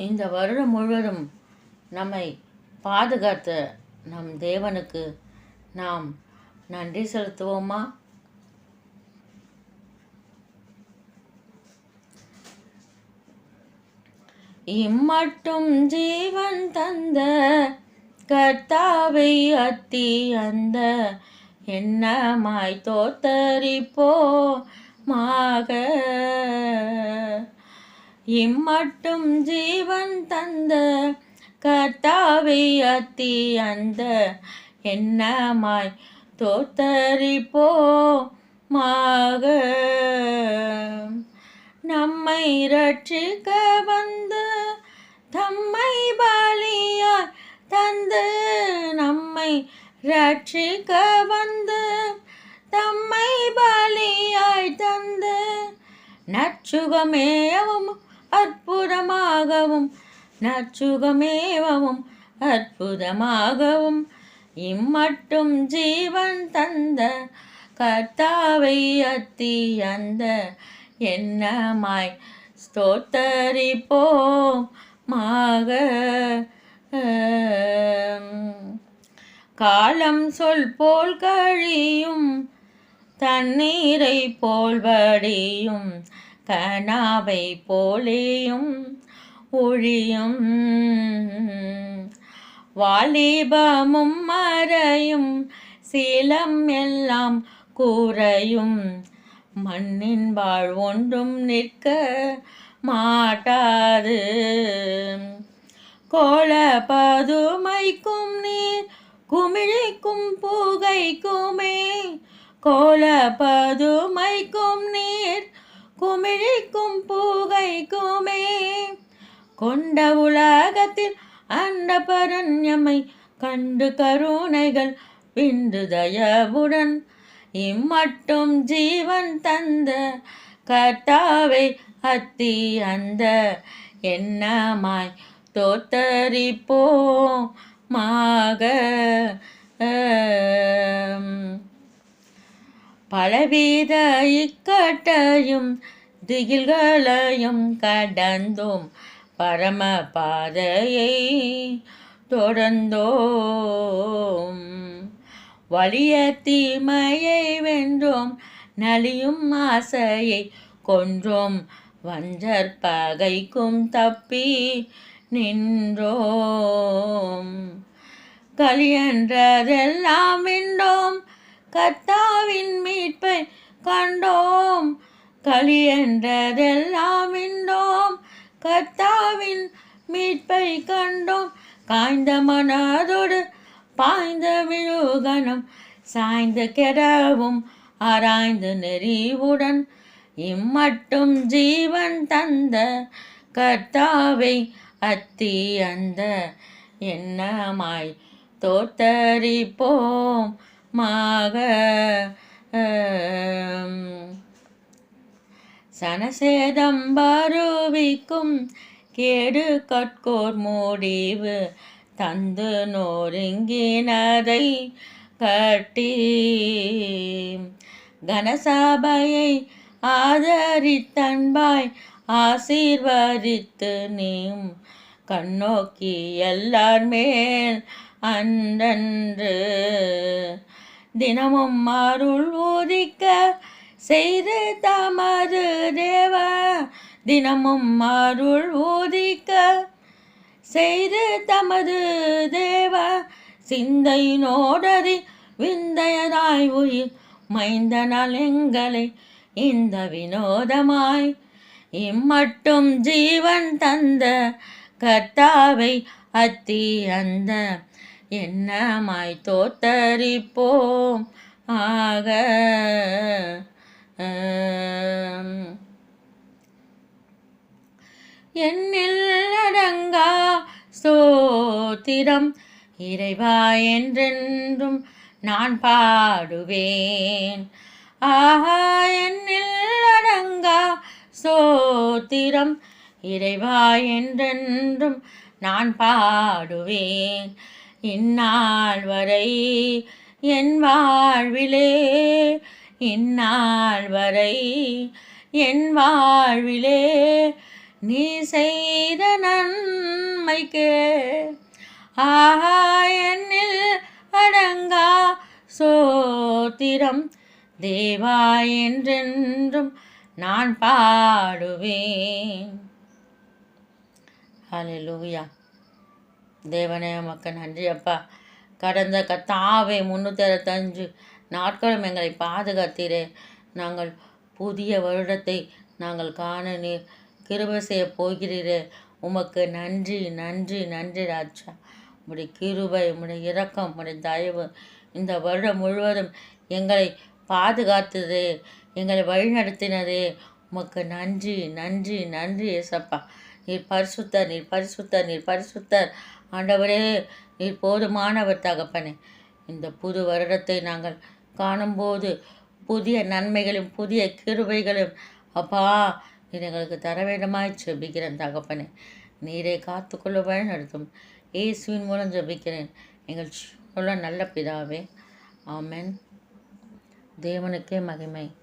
இந்த வருடம் முழுவதும் நம்மை பாதுகாத்த நம் தேவனுக்கு நாம் நன்றி செலுத்துவோமா? இம்மட்டும் ஜீவன் தந்த கர்த்தாவை அத்தி அந்த என்னமாய் தோத்தரிப்போமாக. இம்மட்டும் ஜீவன் தந்த கர்த்தாவை அத்தி அந்த என்னமாய் தோத்தரிப்போமாக. நம்மை ரட்சிக்க வந்து தம்மை பலியாய் தந்து, நம்மை ரட்சிக்க வந்து தம்மை பலியாய் தந்து, நற்சுகமேவும் அற்புதமாகவும் நற்சுகமேவும் அற்புதமாகவும் இம்மட்டும் ஜீவன் தந்த கர்த்தாவை அத்தி அந்த என்னமாய் ஸ்தோத்தரிப்போமாக. காலம் சொல் போல் கழியும் தண்ணீரை போல் வடியும் கனாவை போலேயும் ஒழியும். வாலிபமும் மறையும் சீலம் எல்லாம் கூரையும் மண்ணின் வாழ் ஒன்றும் நிற்க மாட்டாது. கோல பதுமைக்கும் நீர் குமிழிக்கும் புகைக்குமே, கோல பதுமைக்கும் நீர் குமிழிக்கும் புகைக்குமே. கொண்ட உலகத்தில் அண்ட பரண்யமை கண்டு கருணைகள் விண்டு தயவுடன் இம்மட்டும் ஜீவன் தந்த கர்த்தாவை அத்தி அந்த என்னமாய் தோத்தரிப்போமாக. பலவித இக்கட்டையும் திகில்களையும் கடந்தோம், பரம பாதையை தொடர்ந்தோம். வலிய தீமையை வென்றோம், நலியும் ஆசையை கொன்றோம், வஞ்சர் பகைக்கும் தப்பி நின்றோம். கலியன்றதெல்லாம் வென்றோம், கர்த்தாவின் மீட்பை கண்டோம். கலியன்றதெல்லாம் வென்றோம், கர்த்தாவின் மீட்பை கண்டோம். காய்ந்த மனதோடு பாய்ந்த விழுகணம் சாய்ந்து கெடவும் ஆராய்ந்து நெறிவுடன் இம்மட்டும் ஜீவன் தந்த கர்த்தாவை அத்தி அந்த என்னமாய் தோத்தரிப்போமாக. சனசேதம் வருவிக்கும் கேடு கட்கோர் முடிவு தந்து நோருங்கினதை கட்டி, கனசபையை ஆதரித்தன்பாய் ஆசீர்வதித்து நீம் கண்ணோக்கி எல்லார் மேல் அன்றன்று தினமும் அருள் ஊதிக்க செய்து தமது தேவ, தினமும் அருள் ஊதிக்க செய்து தமது தேவ சிந்தை நோடதி விந்தையதாய் உயிர் மைந்தனால் எங்களை இந்த வினோதமாய் இம்மட்டும் ஜீவன் தந்த கர்த்தாவை அத்தி அந்த என்னமாய் தோத்தரிப்போம் ஆக. என்னில் அடங்கா ஸ்தோத்திரம் இறைவா என்றென்றும் நான் பாடுவேன். ஆஹா, என்னில் அடங்கா ஸ்தோத்திரம் இறைவா என்றென்றும் நான் பாடுவேன். இந்நாள் வரை என் வாழ்விலே, இந்நாள் வரை என் வாழ்விலே நீ செய்த நன்மைக்கு ஆஹா என்னில் அடங்கா சோத்திரம் தேவா என்றென்றும் நான் பாடுவேன். ஹல்லேலூயா. தேவனே உமக்கு நன்றி அப்பா. கடந்த கர்த்தாவே 365 நாட்களும் எங்களை பாதுகாத்தீரே. நாங்கள் புதிய வருடத்தை நாங்கள் காண நீர் கிருபை செய்ய போகிறீரே. உமக்கு நன்றி நன்றி நன்றி ராஜா. உம்முடைய கிருபை, உம்முடைய இரக்கம், உம்முடைய தயவு இந்த வருடம் முழுவதும் எங்களை பாதுகாத்ததே, எங்களை வழிநடத்தினதே. உமக்கு நன்றி நன்றி நன்றி ஏசப்பா. நீர் பரிசுத்தர், நீர் பரிசுத்தர், நீர் பரிசுத்தர். ஆண்டவரே, நீர் போதுமானவர் தகப்பனே. இந்த புது வருடத்தை நாங்கள் காணும்போது புதிய நன்மைகளும் புதிய கிருபைகளும் அப்பா நீர் எங்களுக்கு தர வேண்டுமாய் ஜெபிக்கிறேன் தகப்பனே. நீரை காத்துக்கொள்ள வழி நடத்தும் இயேசுவின் மூலம் ஜெபிக்கிறேன் எங்கள் நல்ல பிதாவே. ஆமென். தேவனுக்கே மகிமை.